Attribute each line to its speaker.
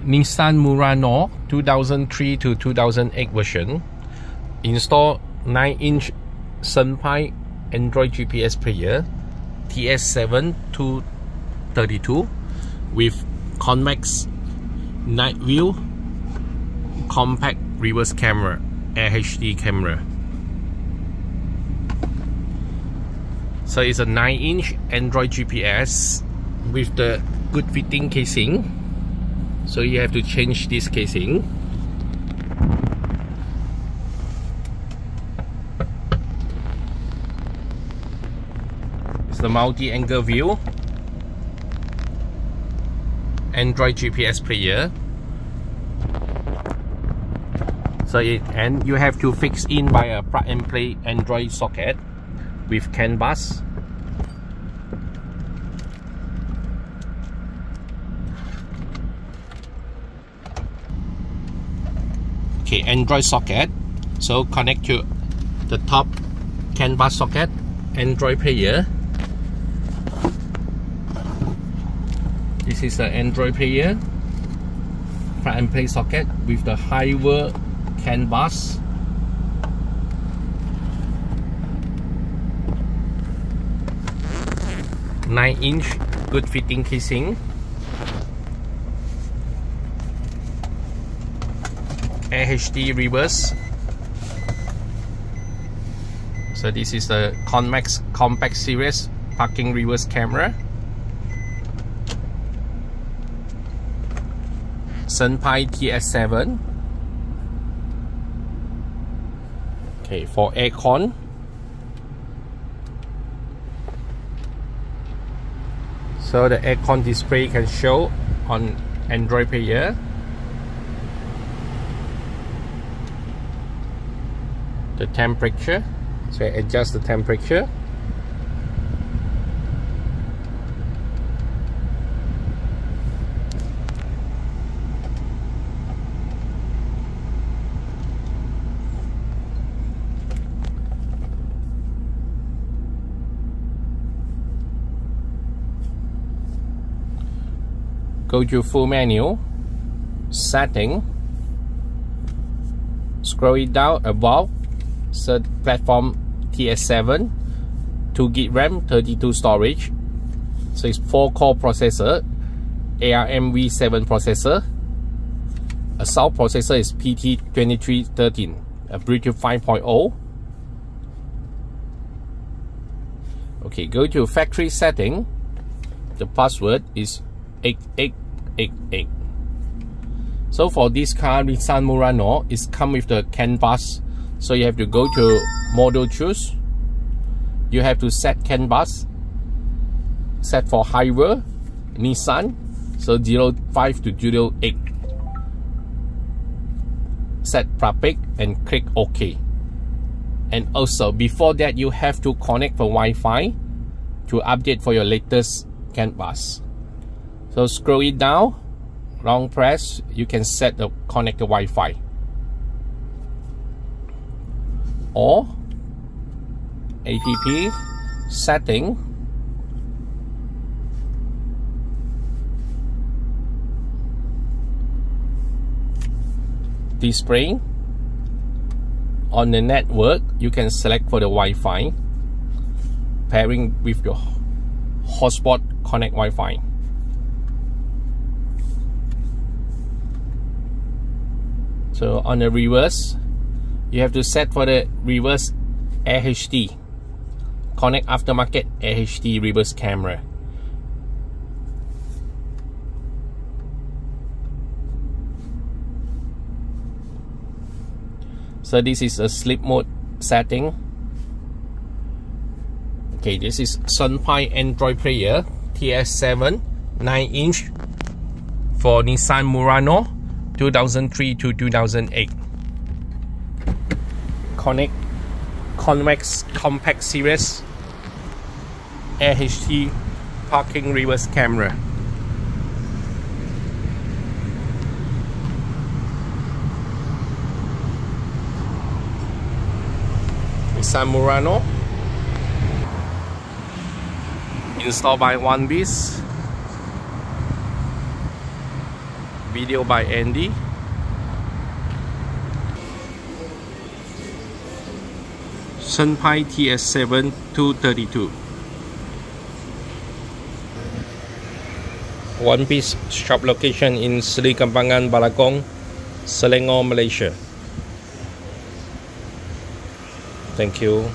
Speaker 1: Nissan Murano 2003 to 2008 version. Install 9-inch Senpai Android GPS player TS7 232 with convex night view, compact reverse camera, HD camera. So it's a 9-inch Android GPS with the good fitting casing. So you have to change this casing. It's the multi-angle view Android GPS player. So and you have to fix in by a plug and play Android socket with CAN bus. Okay, Android socket. So connect to the top CAN bus socket, Android player. This is the Android player, plug and play socket with the Hiver CAN bus. Nine-inch good fitting casing. HD reverse. So this is the Convex Compact Series parking reverse camera. Senpai TS7. Okay, for aircon. So the aircon display can show on Android player. The temperature, so adjust the temperature. Go to full menu, setting, scroll it down above. So platform TS7, 2GB RAM, 32 storage. So it's 4-core processor, ARM v7 processor. Assault processor is PT2313, a Bluetooth 5.0. Okay, go to factory setting. The password is 8888. So for this car, Nissan Murano, is come with the CAN bus. So you have to go to model choose. You have to set CAN bus. Set for Hiver, Nissan. So 05 to 08. Set public and click OK. And also before that you have to connect for Wi-Fi to update for your latest CAN bus. So scroll it down, long press, you can set the connect the Wi-Fi. Or ATP setting, display on the network. You can select for the Wi-Fi, pairing with your hotspot connect Wi-Fi. So on the reverse, you have to set for the reverse HD, connect aftermarket HD reverse camera. So this is a sleep mode setting. Okay, this is Senpai Android player TS7 9-inch for Nissan Murano 2003 to 2008. Connect Convex Compact Series HD parking reverse camera. Nissan Murano, installed by OneBeast. Video by Andy. Senpai TS7 232. One piece shop location in Seri Kembangan, Balakong, Selangor, Malaysia. Thank you.